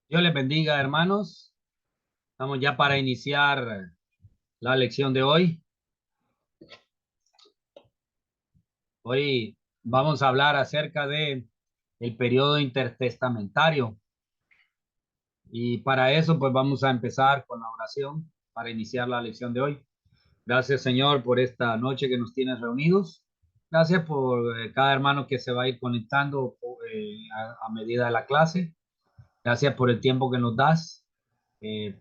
Dios les bendiga, hermanos. Estamos ya para iniciar la lección de hoy. Hoy vamos a hablar acerca de el periodo intertestamentario y para eso pues vamos a empezar con la oración para iniciar la lección de hoy. Gracias, Señor, por esta noche que nos tienes reunidos. Gracias por cada hermano que se va a ir conectando a medida de la clase. Gracias por el tiempo que nos das. eh,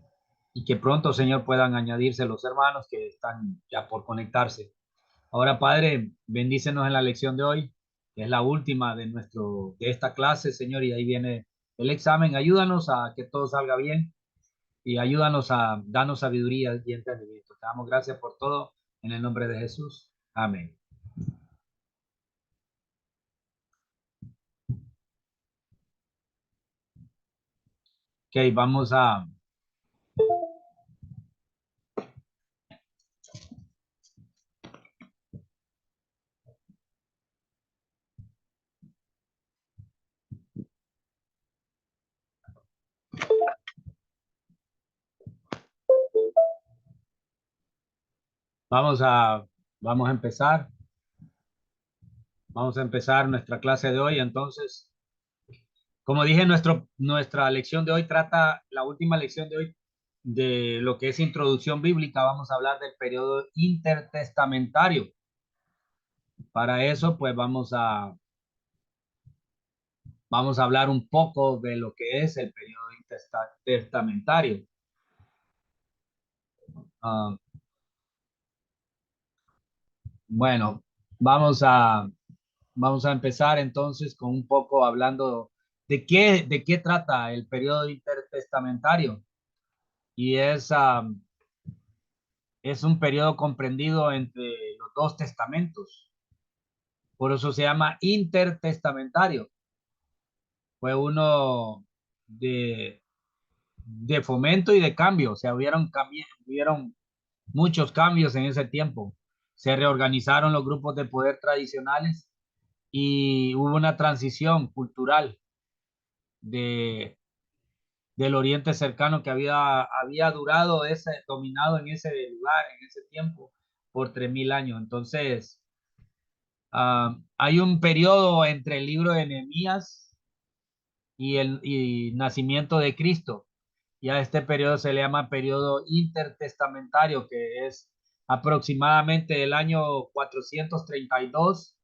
y que pronto, Señor, puedan añadirse los hermanos que están ya por conectarse. Ahora, Padre, bendícenos en la lección de hoy, que es la última de esta clase, Señor, y ahí viene el examen. Ayúdanos a que todo salga bien y ayúdanos a darnos sabiduría y entendimiento. Te damos gracias por todo en el nombre de Jesús. Amén. Ok, vamos a, vamos a empezar. Vamos a empezar nuestra clase de hoy. Entonces, como dije, nuestra lección de hoy trata, la última lección de hoy, de lo que es introducción bíblica. Vamos a hablar del periodo intertestamentario. Para eso, pues vamos a hablar un poco de lo que es el periodo intertestamentario. Ah, bueno, vamos a, vamos a empezar entonces con un poco hablando de qué trata el periodo intertestamentario. Y es un periodo comprendido entre los dos testamentos. Por eso se llama intertestamentario. Fue uno de, de fomento y de cambio. O sea, hubieron muchos cambios en ese tiempo. Se reorganizaron los grupos de poder tradicionales y hubo una transición cultural de, del Oriente cercano que había durado dominado en ese lugar, en ese tiempo, por 3000 años. Entonces, hay un periodo entre el libro de Nehemías y nacimiento de Cristo. Y a este periodo se le llama periodo intertestamentario, que es aproximadamente el año 432.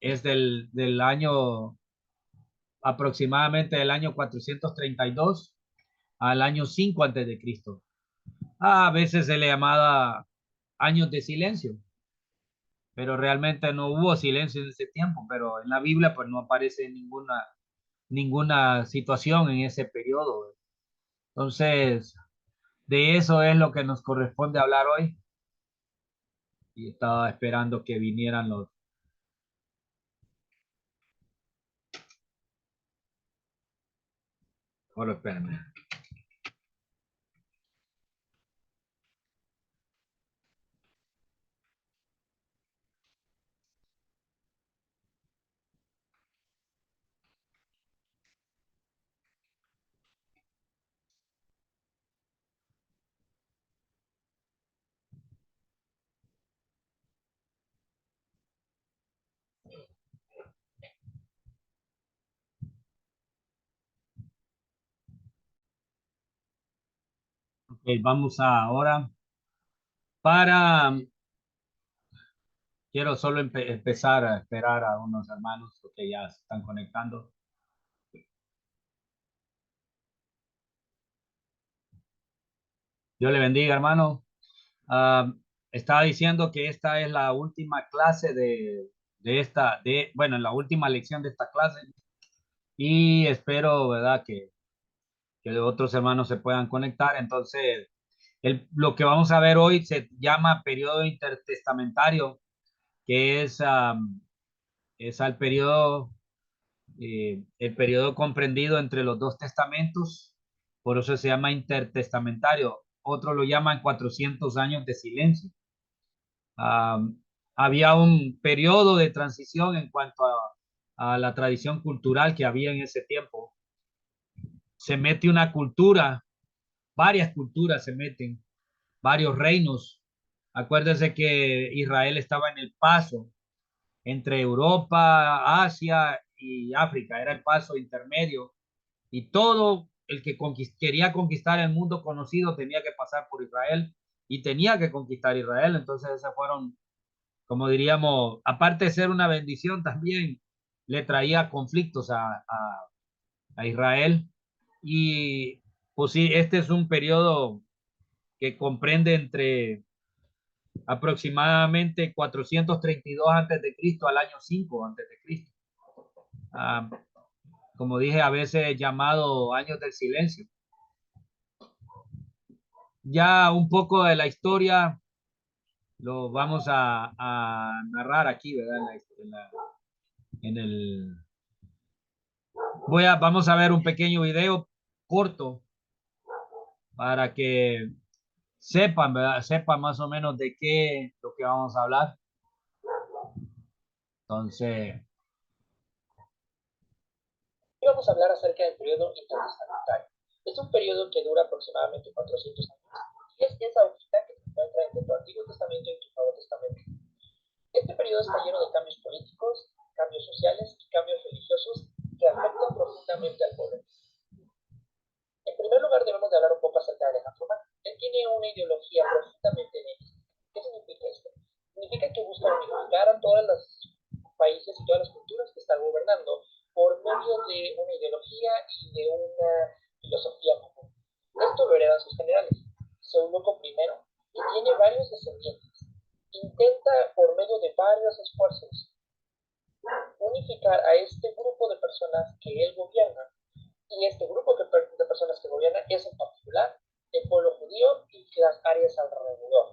Es del año aproximadamente del año 432 al año 5 antes de Cristo. A veces se le llamaba años de silencio, pero realmente no hubo silencio en ese tiempo, pero en la Biblia pues no aparece ninguna situación en ese periodo. Entonces, de eso es lo que nos corresponde hablar hoy. Y estaba esperando que vinieran los... Bueno, espérame. Ok, vamos ahora para... Quiero solo empezar a esperar a unos hermanos que ya se están conectando. Dios le bendiga, hermano. Ah, Estaba diciendo que esta es la última clase bueno, la última lección de esta clase y espero, ¿verdad? Que otros hermanos se puedan conectar. Entonces, lo que vamos a ver hoy se llama periodo intertestamentario, que es el periodo comprendido entre los dos testamentos, por eso se llama intertestamentario. Otros lo llaman 400 años de silencio. Um, Había un periodo de transición en cuanto a la tradición cultural que había en ese tiempo. se mete una cultura, varias culturas se meten, varios reinos. Acuérdese que Israel estaba en el paso entre Europa, Asia y África, era el paso intermedio y todo el que quería conquistar el mundo conocido tenía que pasar por Israel y tenía que conquistar Israel. Entonces esas fueron, como diríamos, aparte de ser una bendición, también le traía conflictos a Israel. Y pues sí, este es un periodo que comprende entre aproximadamente 432 antes de Cristo al año 5 antes de Cristo. Ah, como dije, a veces llamado años del silencio. Ya un poco de la historia lo vamos a narrar aquí, ¿verdad? En el, vamos a ver un pequeño video corto para que sepan, ¿verdad? Sepan más o menos de qué lo que vamos a hablar. Entonces, Y vamos a hablar acerca del periodo intertestamentario. Es un periodo que dura aproximadamente 400 años y es esa hojita que se encuentra entre tu Antiguo Testamento y tu Nuevo Testamento. Este periodo está lleno de cambios políticos, cambios sociales y cambios religiosos que afectan profundamente al pueblo. En primer lugar, debemos de hablar un poco acerca de Alejandro Magno. Él tiene una ideología profundamente neoclásica. ¿Qué significa esto? Significa que busca unificar a todos los países y todas las culturas que están gobernando por medio de una ideología y de una filosofía común. Esto lo heredan sus generales. Eunuco I, que tiene varios descendientes, intenta por medio de varios esfuerzos unificar a este grupo de personas que él gobierna. Y este grupo de personas que gobierna es en particular el pueblo judío y las áreas alrededor.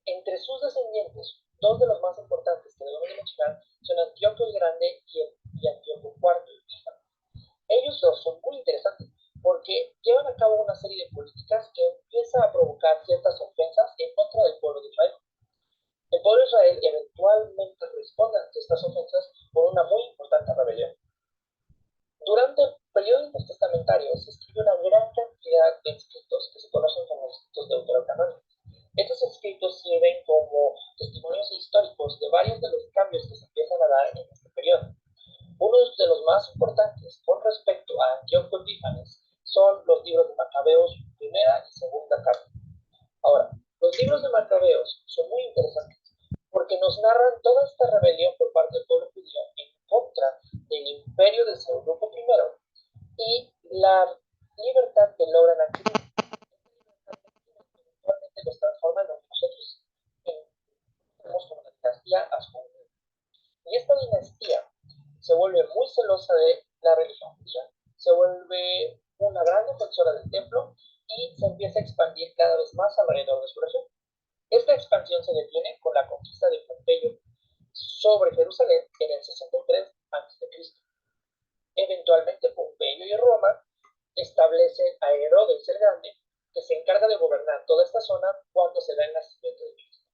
Entre sus descendientes, dos de los más importantes que debemos de mencionar son Antíoco el Grande y Antíoco IV el Pífano. Ellos dos son muy interesantes porque llevan a cabo una serie de políticas que empieza a provocar ciertas ofensas en contra del pueblo de Israel. El pueblo de Israel eventualmente responde ante estas ofensas por una muy importante rebelión. Durante el periodo intertestamentario se escribió una gran cantidad de escritos que se conocen como escritos deuterocanónicos. Estos escritos sirven como testimonios históricos de varios de los cambios que se empiezan a dar en este periodo. Uno de los más importantes con respecto a Antíoco Epífanes son los libros de Macabeos, primera y segunda carta. Ahora, los libros de Macabeos son muy interesantes porque nos narran toda esta rebelión por parte del pueblo judío en contra del imperio de Eunuco I y la libertad que logran adquirir. Eventualmente los transforman nosotros tenemos como una dinastía Hasmonea. Y esta dinastía se vuelve muy celosa de la religión judía, se vuelve una gran defensora del templo y se empieza a expandir cada vez más alrededor de su región. Esta expansión se detiene con la conquista de Pompeyo sobre Jerusalén en el 63 a.C. Eventualmente Pompeyo y Roma establecen a Herodes el Grande, que se encarga de gobernar toda esta zona cuando se da el nacimiento de Cristo.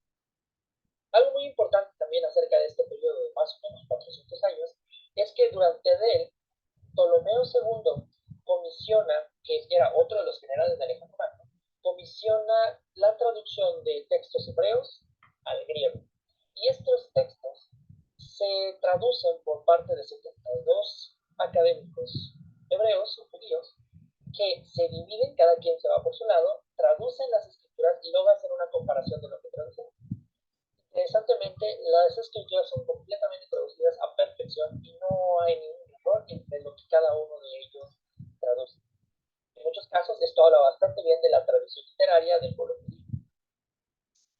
Algo muy importante también acerca de este periodo de más o menos 400 años es que durante él, Ptolomeo II comisiona, que era otro de los generales de Alejandro Magno, comisiona la traducción de textos hebreos al griego. Y estos textos se traducen por parte de 72 académicos hebreos o judíos que se dividen, cada quien se va por su lado, traducen las escrituras y luego hacen una comparación de lo que traducen. Interesantemente, las escrituras son completamente traducidas a perfección y no hay ningún error entre lo que cada uno de ellos traduce. En muchos casos, esto habla bastante bien de la tradición literaria del pueblo judío.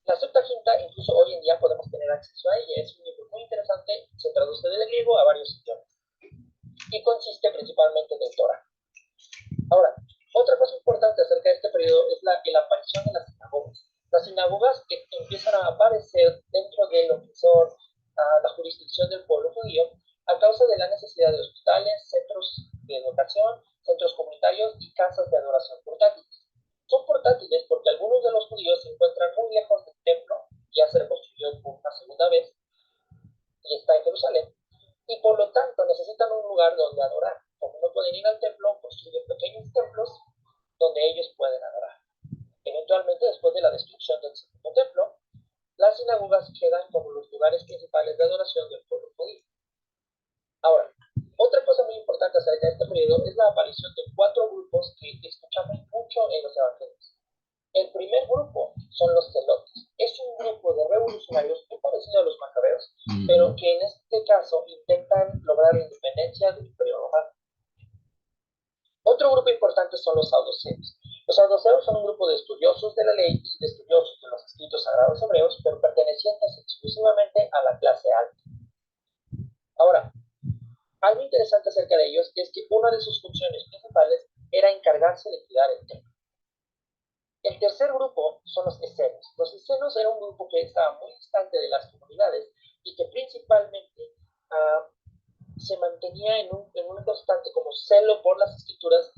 La Septuaginta, incluso hoy en día podemos tener acceso a ella. Es un libro muy interesante, se traduce del griego a varios idiomas y consiste principalmente del Torah. Ahora, otra cosa importante acerca de este periodo es la aparición de las sinagogas. Las sinagogas que empiezan a aparecer dentro de lo que son la jurisdicción del pueblo judío a causa de la necesidad de hospitales, centros de educación, centros comunitarios y casas de adoración portátiles. Son portátiles porque algunos de los judíos se encuentran muy lejos del templo, ya se reconstruyó por una segunda vez y está en Jerusalén, y por lo tanto necesitan un lugar donde adorar. Como no pueden ir al templo, construyen pequeños templos donde ellos pueden adorar. Eventualmente, después de la destrucción del segundo templo, las sinagogas quedan como los lugares principales de adoración del pueblo judío. Ahora, otra cosa muy importante acerca de este periodo es la aparición de 4 grupos que escuchamos mucho en los evangelios. El primer grupo son los celotes. Es un grupo de revolucionarios muy parecido a los macabeos, pero que en este caso intentan lograr la independencia del Imperio Romano. Otro grupo importante son los saduceos. Los saduceos son un grupo de estudiosos de la ley y de estudiosos de los escritos sagrados hebreos, pero pertenecientes exclusivamente a la clase alta. Ahora, algo interesante acerca de ellos es que una de sus funciones principales era encargarse de cuidar el templo. El tercer grupo son los escenos. Los escenos era un grupo que estaba muy distante de las comunidades y que principalmente se mantenía en un constante como celo por las escrituras,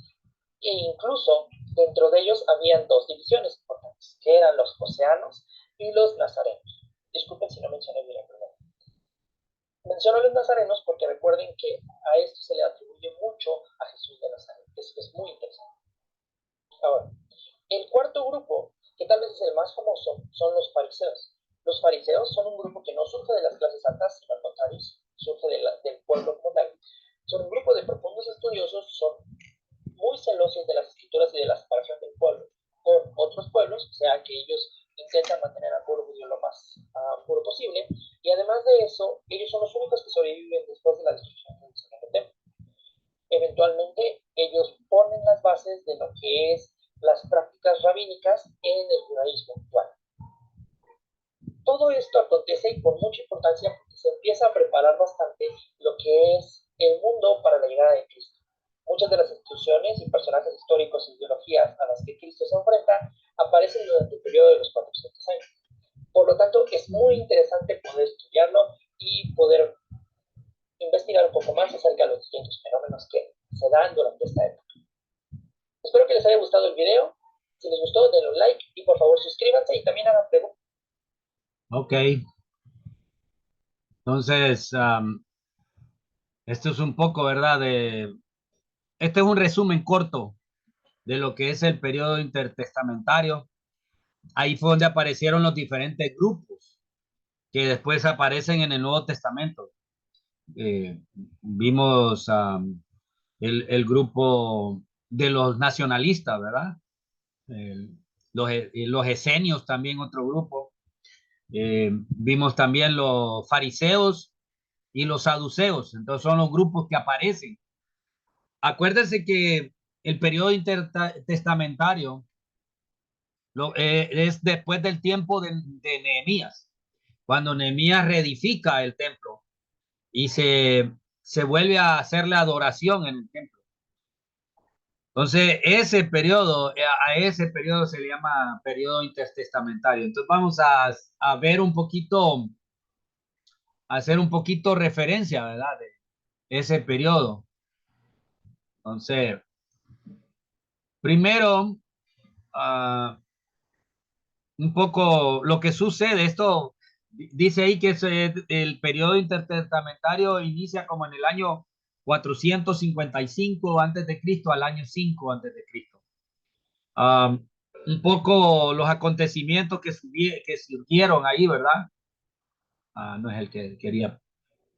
e incluso dentro de ellos habían 2 divisiones importantes, que eran los joseanos y los nazarenos. Disculpen si no mencioné bien el primero. Menciono a los nazarenos porque recuerden que a esto se le atribuye mucho a Jesús de Nazaret. Eso es muy interesante. Ahora, el cuarto grupo, que tal vez es el más famoso, son los fariseos. Los fariseos son un grupo que no surge de las clases altas, sino al contrario, surge del pueblo como tal. Son un grupo de profundos estudiosos, son muy celosos de las escrituras y de la separación del pueblo con otros pueblos, o sea que ellos intentan mantener al pueblo judío lo más puro posible, y además de eso, ellos son los únicos que sobreviven después de la destrucción del segundo templo. Eventualmente, ellos ponen las bases de lo que es las prácticas rabínicas en el judaísmo actual. Todo esto acontece con mucha importancia porque se empieza a preparar bastante lo que es el mundo para la llegada de Cristo. Muchas de las instituciones y personajes históricos y ideologías a las que Cristo se enfrenta aparecen durante el periodo de los 400 años. Por lo tanto, es muy interesante poder estudiarlo y poder investigar un poco más acerca de los distintos fenómenos que se dan durante esta época. Espero que les haya gustado el video. Si les gustó, denle un like y por favor suscríbanse y también hagan preguntas. Ok. Entonces, esto es un poco, ¿verdad? Este es un resumen corto de lo que es el periodo intertestamentario. Ahí fue donde aparecieron los diferentes grupos que después aparecen en el Nuevo Testamento. Vimos el grupo de los nacionalistas, ¿verdad? Los esenios también otro grupo. Vimos también los fariseos y los saduceos. Entonces son los grupos que aparecen. Acuérdense que el periodo intertestamentario es después del tiempo de Nehemías, cuando Nehemías reedifica el templo y se vuelve a hacer la adoración en el templo. Entonces, a ese periodo se le llama periodo intertestamentario. Entonces, vamos a ver un poquito, a hacer un poquito referencia, ¿verdad? De ese periodo. Entonces, primero, un poco lo que sucede, esto dice ahí que el periodo intertestamentario inicia como en el año 455 antes de Cristo al año 5 antes de Cristo. Un poco los acontecimientos que surgieron ahí, ¿verdad? No es el que quería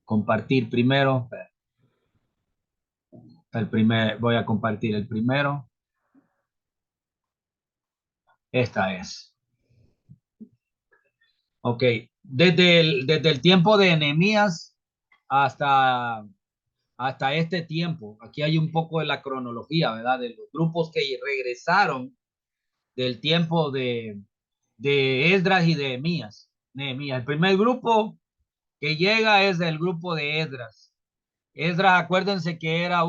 compartir primero. Voy a compartir el primero. Esta es. Ok. Desde el tiempo de Nehemías hasta este tiempo. Aquí hay un poco de la cronología, ¿verdad? De los grupos que regresaron del tiempo de Esdras y de Nehemías. El primer grupo que llega es el grupo de Esdras. Esdras, acuérdense que era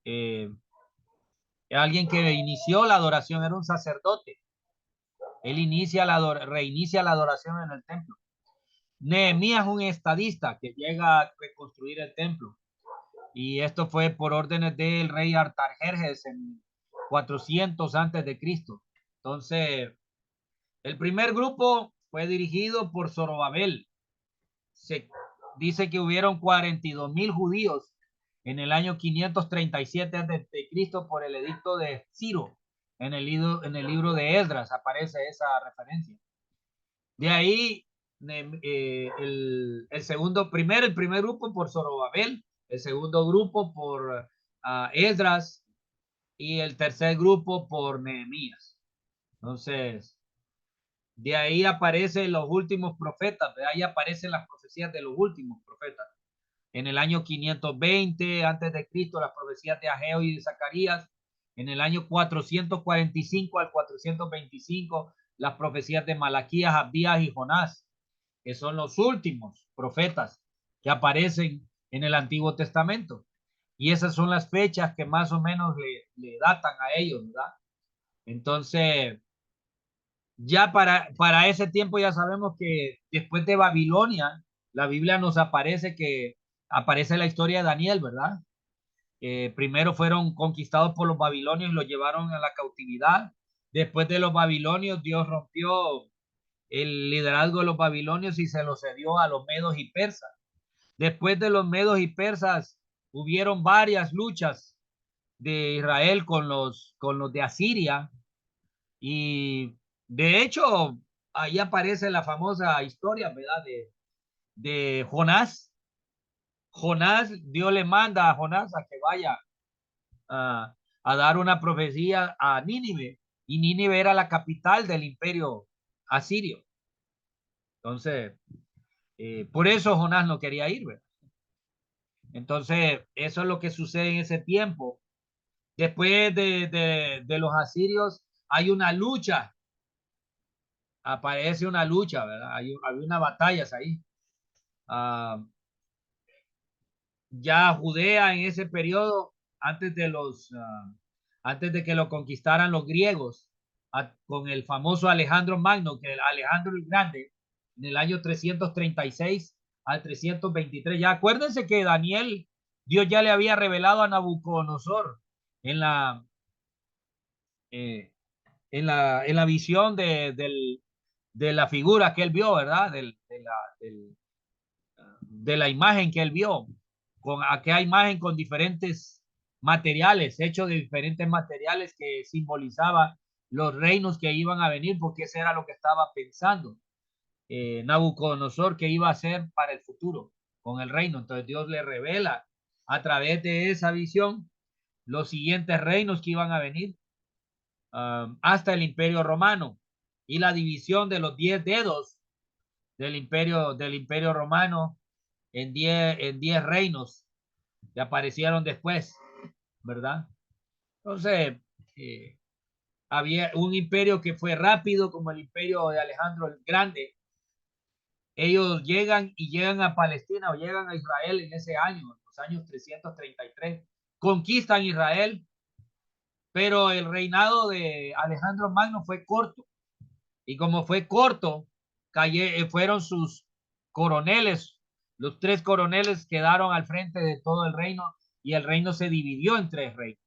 eh, alguien que inició la adoración, era un sacerdote. Él reinicia la adoración en el templo. Nehemías es un estadista que llega a reconstruir el templo. Y esto fue por órdenes del rey Artajerjes en 400 antes de Cristo. Entonces, el primer grupo fue dirigido por Zorobabel. dice que hubieron 42,000 judíos en el año 537 a.C. por el edicto de Ciro. En el libro de Esdras aparece esa referencia. De ahí el primer grupo por Zorobabel, el segundo grupo por Esdras y el tercer grupo por Nehemías. Entonces, de ahí aparecen los últimos profetas, de ahí aparecen las profecías de los últimos profetas. En el año 520 antes de Cristo, las profecías de Ageo y de Zacarías. En el año 445 al 425, las profecías de Malaquías, Abdías y Jonás, que son los últimos profetas que aparecen en el Antiguo Testamento. Y esas son las fechas que más o menos le datan a ellos, ¿verdad? Entonces, ya para ese tiempo ya sabemos que después de Babilonia, la Biblia nos aparece que aparece la historia de Daniel, ¿verdad? Primero fueron conquistados por los babilonios y los llevaron a la cautividad. Después de los babilonios, Dios rompió el liderazgo de los babilonios y se lo cedió a los medos y persas. Después de los medos y persas, hubieron varias luchas de Israel con los de Asiria. Y de hecho, ahí aparece la famosa historia, ¿verdad? De Jonás. Jonás, Dios le manda a Jonás a que vaya a dar una profecía a Nínive. Y Nínive era la capital del imperio asirio. Entonces, por eso Jonás no quería ir, ¿verdad? Entonces, eso es lo que sucede en ese tiempo. Después de los asirios, hay una lucha, aparece una lucha, ¿verdad? Había unas batallas ahí. Ya Judea en ese periodo, antes de que lo conquistaran los griegos, con el famoso Alejandro Magno, que Alejandro el Grande, en el año 336 al 323. Ya acuérdense que Daniel, Dios ya le había revelado a Nabucodonosor en la, eh, en la visión de la figura que él vio, ¿verdad? De la imagen que él vio, con aquella imagen con diferentes materiales, hechos de diferentes materiales que simbolizaba los reinos que iban a venir, porque ese era lo que estaba pensando Nabucodonosor que iba a hacer para el futuro con el reino. Entonces Dios le revela a través de esa visión los siguientes reinos que iban a venir hasta el imperio romano y la división de los 10 dedos del imperio romano en 10 reinos que aparecieron después, ¿verdad? Entonces, eh, había un imperio que fue rápido, como el imperio de Alejandro el Grande. Ellos llegan a Palestina o llegan a Israel en ese año, en los años 333, conquistan Israel, pero el reinado de Alejandro Magno fue corto. Y como fue corto, fueron sus coroneles, los 3 coroneles quedaron al frente de todo el reino y el reino se dividió en 3 reinos.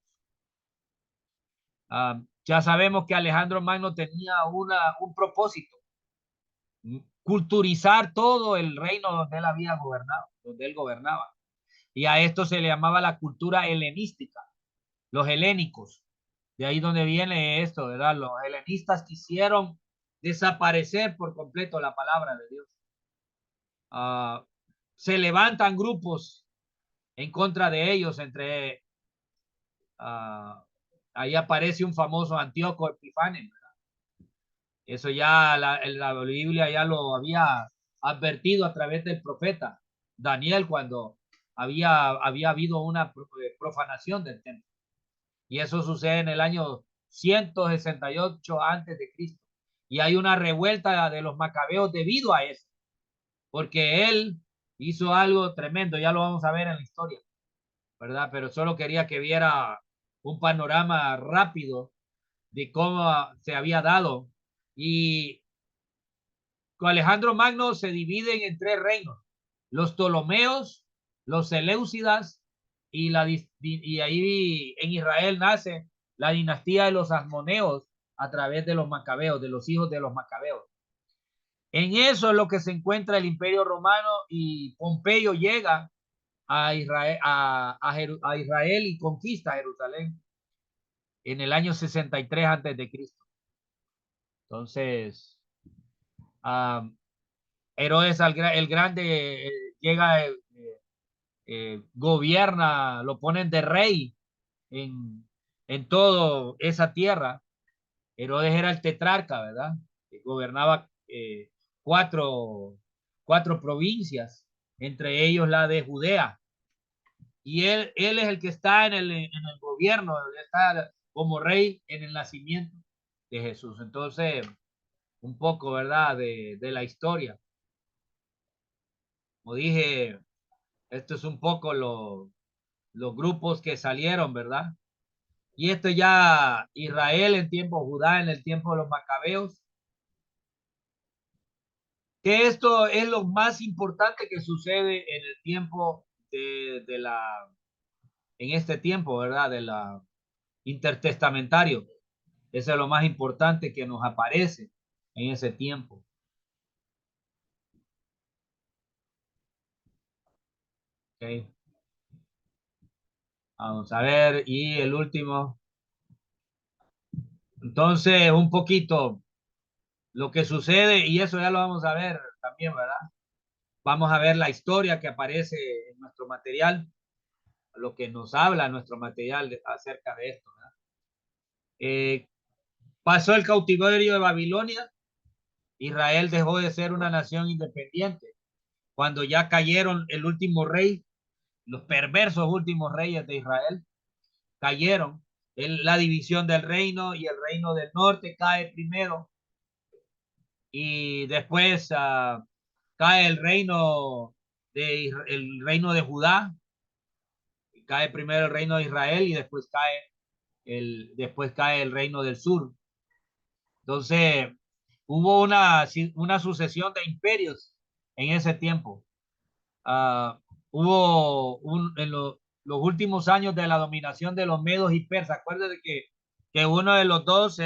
Ya sabemos que Alejandro Magno tenía un propósito, culturizar todo el reino donde él había gobernado, donde él gobernaba. Y a esto se le llamaba la cultura helenística, los helénicos. De ahí donde viene esto, ¿verdad? Los helenistas quisieron desaparecer por completo la palabra de Dios. Se levantan grupos en contra de ellos, ahí aparece un famoso Antíoco Epifanes. Eso ya la Biblia ya lo había advertido a través del profeta Daniel cuando había habido una profanación del templo. Y eso sucede en el año 168 antes de Cristo. Y hay una revuelta de los macabeos debido a eso, porque él hizo algo tremendo, ya lo vamos a ver en la historia, ¿verdad? Pero solo quería que viera un panorama rápido de cómo se había dado. Y con Alejandro Magno se dividen en 3 reinos: los Ptolomeos, los Seleucidas y ahí en Israel nace la dinastía de los Asmoneos a través de los Macabeos, de los hijos de los Macabeos. En eso es lo que se encuentra el Imperio Romano y Pompeyo llega a Israel, a Israel y conquista Jerusalén en el año 63 antes de Cristo. Entonces, Herodes el Grande llega, gobierna, lo ponen de rey en toda esa tierra. Herodes era el tetrarca, ¿verdad? Que gobernaba cuatro, cuatro provincias, entre ellos la de Judea. Y él es el que está en el gobierno, está como rey en el nacimiento de Jesús. Entonces, un poco, ¿verdad? De la historia. Como dije, esto es un poco los grupos que salieron, ¿verdad? Y esto ya Israel en tiempo, Judá en el tiempo de los macabeos. Que esto es lo más importante que sucede en el tiempo en este tiempo, ¿verdad? De la intertestamentario. Eso es lo más importante que nos aparece en ese tiempo. ¿Okay? Vamos a ver, y el último. Entonces, un poquito lo que sucede, y eso ya lo vamos a ver también, ¿verdad? Vamos a ver la historia que aparece en nuestro material, lo que nos habla nuestro material acerca de esto, ¿verdad? Pasó el cautiverio de Babilonia, Israel dejó de ser una nación independiente. Cuando ya cayeron el último rey, los perversos últimos reyes de Israel cayeron. La división del reino y el reino del norte cae primero y después cae el reino de Judá, cae primero el reino de Israel y después cae el reino del sur. Entonces, hubo una sucesión de imperios en ese tiempo. Hubo los últimos años de la dominación de los medos y persas. Acuérdense que uno de los dos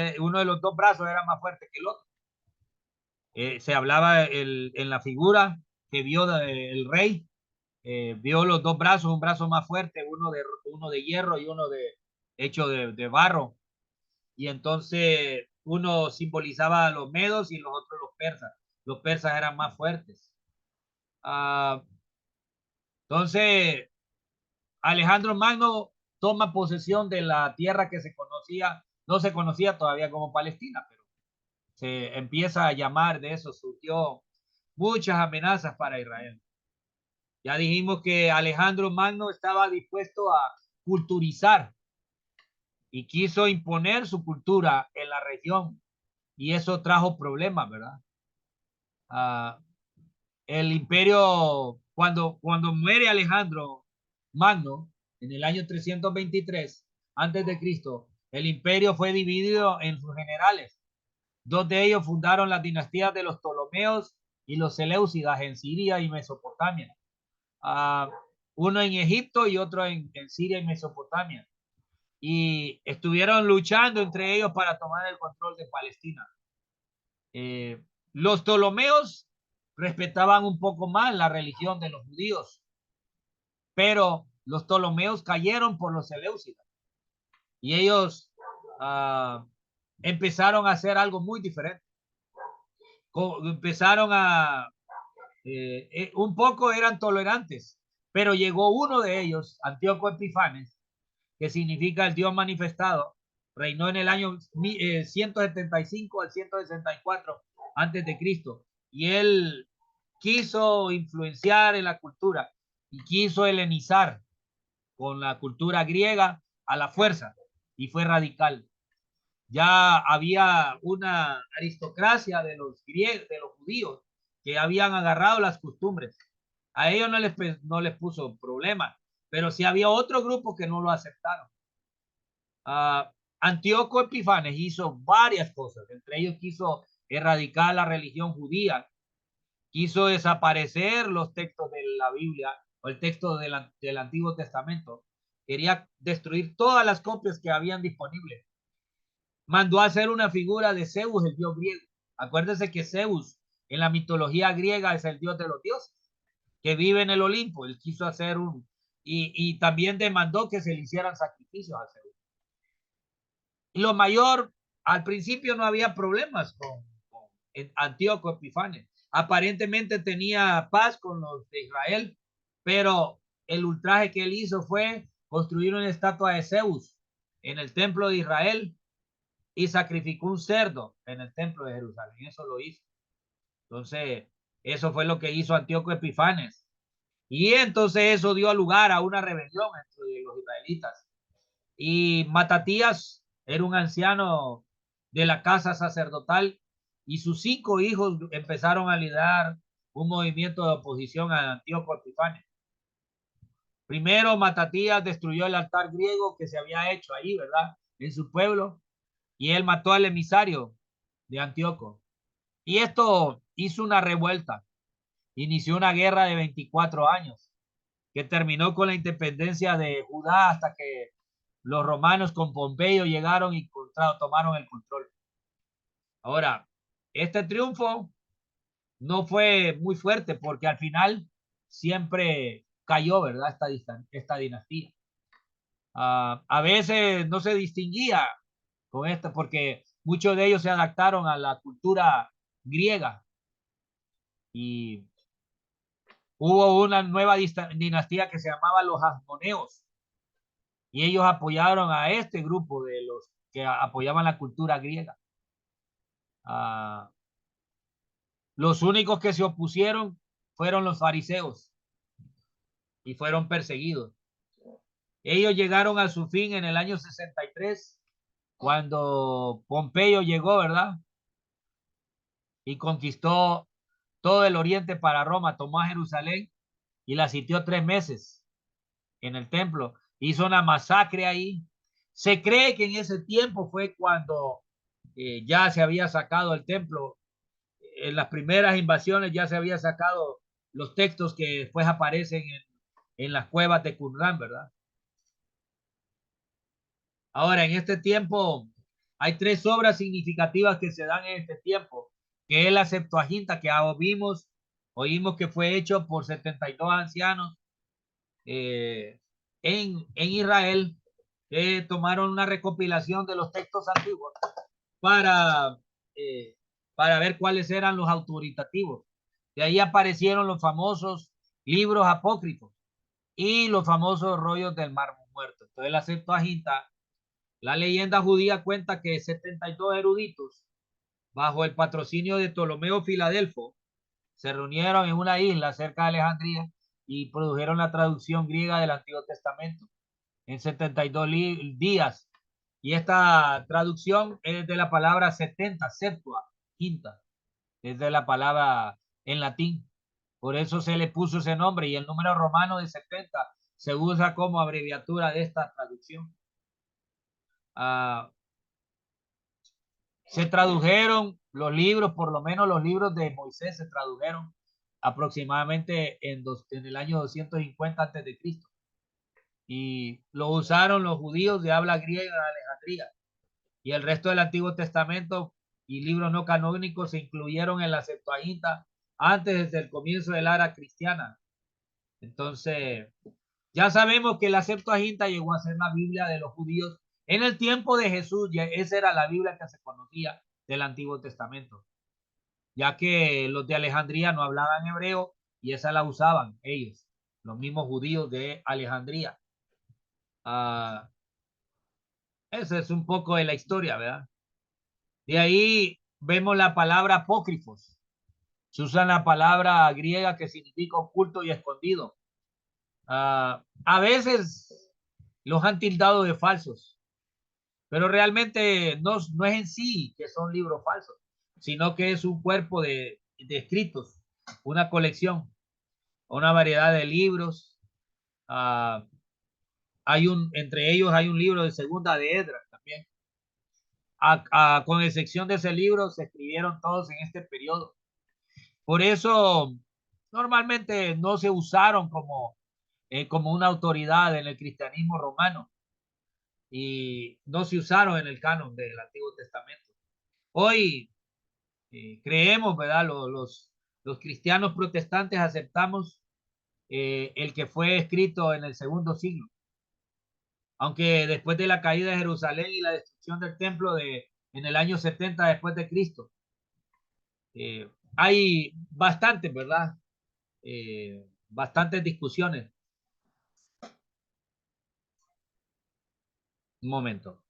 brazos era más fuerte que el otro. Se hablaba en la figura que vio el rey, vio los dos brazos, un brazo más fuerte, uno de hierro y uno hecho de barro. Y entonces uno simbolizaba a los medos y los otros los persas. Los persas eran más fuertes. Uh, entonces, Alejandro Magno toma posesión de la tierra que no se conocía todavía como Palestina, pero se empieza a llamar de eso, surgió muchas amenazas para Israel. Ya dijimos que Alejandro Magno estaba dispuesto a culturizar y quiso imponer su cultura en la región y eso trajo problemas, ¿verdad? Uh, el imperio, cuando muere Alejandro Magno en el año 323 antes de Cristo, el imperio fue dividido en sus generales. Dos de ellos fundaron las dinastías de los Ptolomeos y los Seleucidas en Siria y Mesopotamia. Uh, uno en Egipto y otro en Siria y Mesopotamia. Y estuvieron luchando entre ellos para tomar el control de Palestina. Los Ptolomeos respetaban un poco más la religión de los judíos, pero los Ptolomeos cayeron por los Seleucidas y ellos empezaron a hacer algo muy diferente. Empezaron un poco eran tolerantes, pero llegó uno de ellos, Antíoco Epifanes, que significa el Dios manifestado, reinó en el año 175 al 164 antes de Cristo, y él quiso influenciar en la cultura y quiso helenizar con la cultura griega a la fuerza y fue radical. Ya había una aristocracia de los griegos, de los judíos, que habían agarrado las costumbres. A ellos no les puso problema, pero sí había otro grupo que no lo aceptaron. Antíoco Epifanes hizo varias cosas, entre ellos quiso erradicar la religión judía, quiso desaparecer los textos de la Biblia o el texto del Antiguo Testamento, quería destruir todas las copias que habían disponibles. Mandó a hacer una figura de Zeus, el dios griego. Acuérdese que Zeus en la mitología griega es el dios de los dioses, que vive en el Olimpo. Él quiso hacer y también demandó que se le hicieran sacrificios a Zeus. Y lo mayor, al principio no había problemas con Antíoco Epifanes. Aparentemente tenía paz con los de Israel, pero el ultraje que él hizo fue construir una estatua de Zeus en el templo de Israel y sacrificó un cerdo en el templo de Jerusalén. Eso lo hizo. Entonces, eso fue lo que hizo Antíoco Epifanes. Y entonces eso dio lugar a una rebelión entre los israelitas. Y Matatías era un anciano de la casa sacerdotal y sus 5 hijos empezaron a liderar un movimiento de oposición a Antíoco Epifanes. Primero, Matatías destruyó el altar griego que se había hecho ahí, ¿verdad? En su pueblo, y él mató al emisario de Antíoco. Y esto hizo una revuelta, inició una guerra de 24 años, que terminó con la independencia de Judá hasta que los romanos con Pompeyo llegaron y tomaron el control. Ahora, este triunfo no fue muy fuerte porque al final siempre cayó, ¿verdad? Esta dinastía. A veces no se distinguía con esto porque muchos de ellos se adaptaron a la cultura griega y hubo una nueva dinastía que se llamaba los Asmoneos y ellos apoyaron a este grupo de los que apoyaban la cultura griega. Los únicos que se opusieron fueron los fariseos y fueron perseguidos. Ellos llegaron a su fin en el año 63, cuando Pompeyo llegó, ¿verdad? Y conquistó todo el oriente para Roma, tomó a Jerusalén y la sitió 3 meses en el templo. Hizo una masacre ahí. Se cree que en ese tiempo fue cuando ya se había sacado el templo. En las primeras invasiones ya se había sacado los textos que después aparecen en las cuevas de Qumran, ¿verdad? Ahora, en este tiempo hay 3 obras significativas que se dan en este tiempo, que es la Septuaginta que oímos que fue hecho por 72 ancianos en Israel, que tomaron una recopilación de los textos antiguos para, eh, para ver cuáles eran los autoritativos. De ahí aparecieron los famosos libros apócrifos y los famosos rollos del Mar Muerto. Entonces la Septuaginta, la leyenda judía cuenta que 72 eruditos, bajo el patrocinio de Ptolomeo Filadelfo, se reunieron en una isla cerca de Alejandría y produjeron la traducción griega del Antiguo Testamento en 72 días. Y esta traducción es de la palabra 70, septua, quinta, es de la palabra en latín. Por eso se le puso ese nombre y el número romano de 70 se usa como abreviatura de esta traducción. Se tradujeron los libros, por lo menos los libros de Moisés se tradujeron aproximadamente en el año 250 antes de Cristo. Y lo usaron los judíos de habla griega en Alejandría. Y el resto del Antiguo Testamento y libros no canónicos se incluyeron en la Septuaginta antes del comienzo de la era cristiana. Entonces, ya sabemos que la Septuaginta llegó a ser la Biblia de los judíos en el tiempo de Jesús. Ya esa era la Biblia que se conocía del Antiguo Testamento, ya que los de Alejandría no hablaban hebreo y esa la usaban ellos, los mismos judíos de Alejandría. Esa es un poco de la historia, ¿verdad? De ahí vemos la palabra apócrifos. Se usa la palabra griega que significa oculto y escondido. A veces los han tildado de falsos, pero realmente no es en sí que son libros falsos, sino que es un cuerpo de escritos, una colección, una variedad de libros. Entre ellos hay un libro de Segunda de Esdras también. Con excepción de ese libro, se escribieron todos en este periodo. Por eso, normalmente no se usaron como una autoridad en el cristianismo romano y no se usaron en el canon del Antiguo Testamento. Hoy creemos, ¿verdad? Los cristianos protestantes aceptamos el que fue escrito en el segundo siglo. Aunque después de la caída de Jerusalén y la destrucción del templo en el año 70 después de Cristo, hay bastantes, ¿verdad? Bastantes discusiones. Un momento.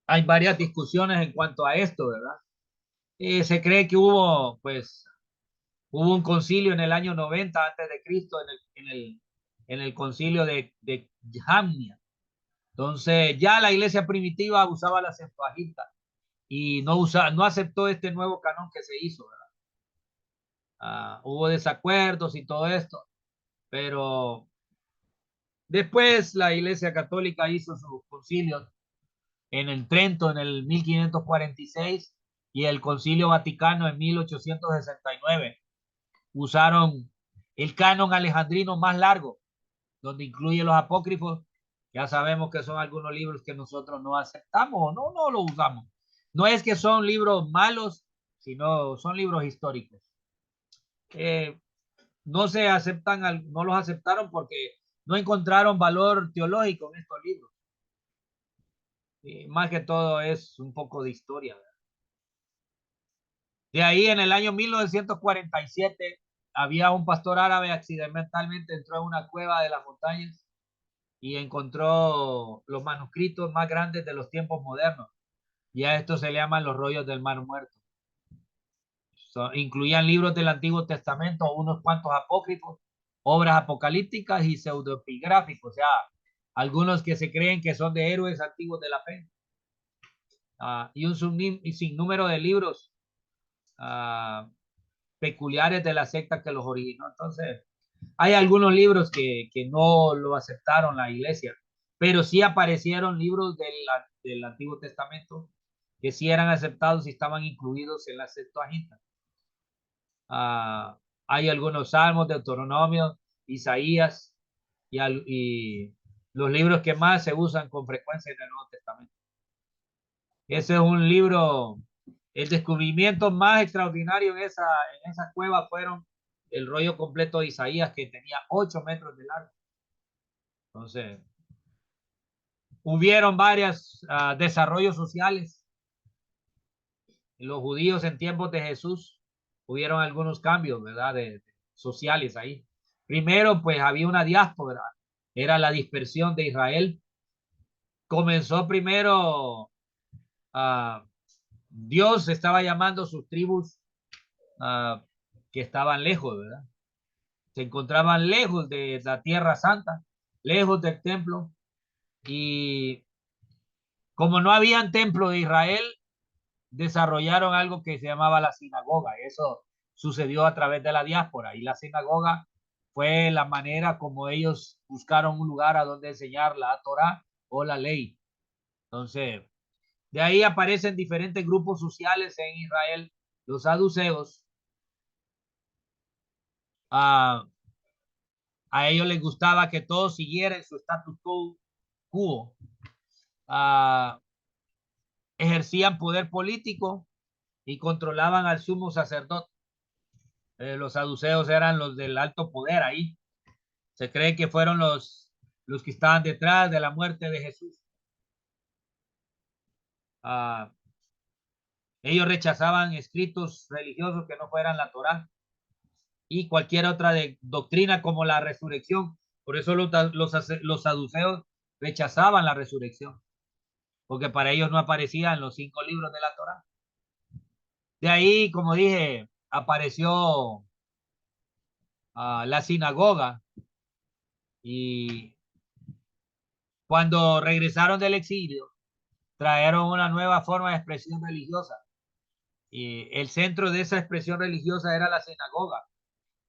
Hay varias discusiones en cuanto a esto, ¿verdad? Se cree que hubo un concilio en el año 90 antes de Cristo en el concilio de Jamnia. Entonces ya la iglesia primitiva usaba la Septuaginta y no aceptó este nuevo canon que se hizo, ¿verdad? Hubo desacuerdos y todo esto, pero después la iglesia católica hizo sus concilios en el Trento en el 1546 y el concilio vaticano en 1869. Usaron el canon alejandrino más largo, donde incluye los apócrifos. Ya sabemos que son algunos libros que nosotros no aceptamos o no los usamos. No es que son libros malos, sino son libros históricos. No se aceptan, no los aceptaron porque no encontraron valor teológico en estos libros. Y más que todo es un poco de historia, ¿verdad? De ahí en el año 1947 había un pastor árabe accidentalmente entró en una cueva de las montañas y encontró los manuscritos más grandes de los tiempos modernos. Y a esto se le llaman los rollos del Mar Muerto. Incluían libros del Antiguo Testamento, unos cuantos apócrifos, obras apocalípticas y pseudopigráficos, o sea, algunos que se creen que son de héroes antiguos de la fe. Y un sinnúmero de libros peculiares de la secta que los originó. Entonces, hay algunos libros que no lo aceptaron la iglesia, pero sí aparecieron libros del Antiguo Testamento que sí eran aceptados y estaban incluidos en la Septuaginta. Hay algunos salmos, Deuteronomio, Isaías y los libros que más se usan con frecuencia en el Nuevo Testamento. Ese es un libro, el descubrimiento más extraordinario en esa cueva fueron el rollo completo de Isaías que tenía 8 metros de largo. Entonces, hubieron varios desarrollos sociales. Los judíos en tiempos de Jesús hubieron algunos cambios, ¿verdad? Sociales ahí. Primero, pues había una diáspora, era la dispersión de Israel. Comenzó primero, Dios estaba llamando a sus tribus que estaban lejos, ¿verdad? Se encontraban lejos de la tierra santa, lejos del templo. Y como no habían templo de Israel, desarrollaron algo que se llamaba la sinagoga. Eso sucedió a través de la diáspora y la sinagoga fue la manera como ellos buscaron un lugar a donde enseñar la Torah o la ley. Entonces, de ahí aparecen diferentes grupos sociales en Israel, los saduceos. A ellos les gustaba que todos siguieran su status quo. Ejercían poder político y controlaban al sumo sacerdote. Los saduceos eran los del alto poder ahí. Se cree que fueron los que estaban detrás de la muerte de Jesús. Ellos rechazaban escritos religiosos que no fueran la Torá y cualquier otra doctrina como la resurrección. Por eso los saduceos rechazaban la resurrección, porque para ellos no aparecían los 5 libros de la Torá. De ahí, como dije, apareció la sinagoga y cuando regresaron del exilio, trajeron una nueva forma de expresión religiosa. Y el centro de esa expresión religiosa era la sinagoga.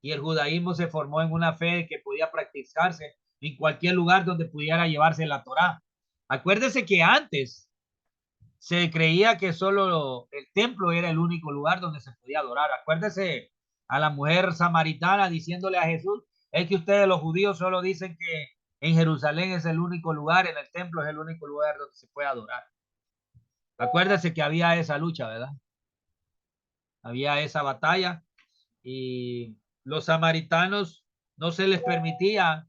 Y el judaísmo se formó en una fe que podía practicarse en cualquier lugar donde pudiera llevarse la Torá. Acuérdese que antes se creía que solo el templo era el único lugar donde se podía adorar. Acuérdese a la mujer samaritana diciéndole a Jesús, es que ustedes los judíos solo dicen que En Jerusalén es el único lugar, en el templo es el único lugar donde se puede adorar. Acuérdese que había esa lucha, ¿verdad? Había esa batalla y los samaritanos no se les permitía,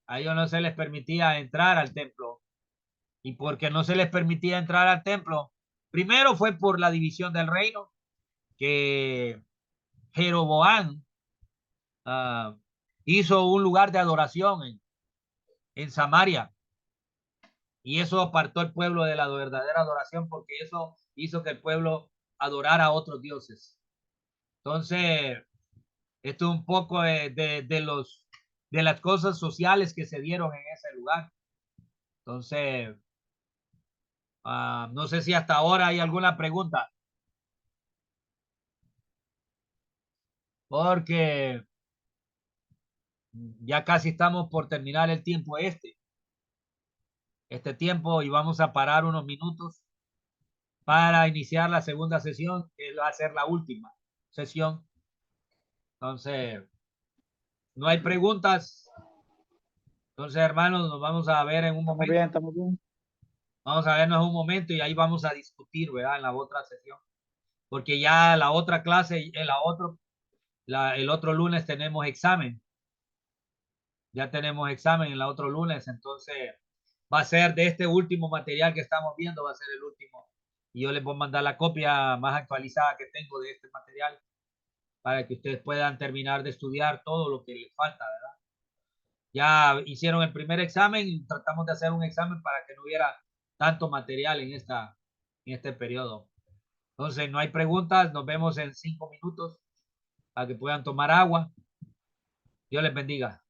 a ellos no se les permitía entrar al templo. Y porque no se les permitía entrar al templo, primero fue por la división del reino, que Jeroboam hizo un lugar de adoración en Samaria. Y eso apartó al pueblo de la verdadera adoración, porque eso hizo que el pueblo adorara a otros dioses. Entonces, esto es un poco de las cosas sociales que se dieron en ese lugar. Entonces, no sé si hasta ahora hay alguna pregunta, porque ya casi estamos por terminar el tiempo este tiempo, y vamos a parar unos minutos para iniciar la segunda sesión, que va a ser la última sesión. Entonces, no hay preguntas. Entonces, hermanos, nos vamos a ver en un Estamos bien, momento. estamos bien. Vamos a vernos un momento y ahí vamos a discutir, ¿verdad? En la otra sesión. Porque ya la otra clase, el otro lunes tenemos examen. Ya tenemos examen en el otro lunes, entonces va a ser de este último material que estamos viendo, va a ser el último. Y yo les voy a mandar la copia más actualizada que tengo de este material para que ustedes puedan terminar de estudiar todo lo que les falta, ¿verdad? Ya hicieron el primer examen y tratamos de hacer un examen para que no hubiera tanto material en este periodo. Entonces, no hay preguntas, nos vemos en 5 minutos para que puedan tomar agua. Dios les bendiga.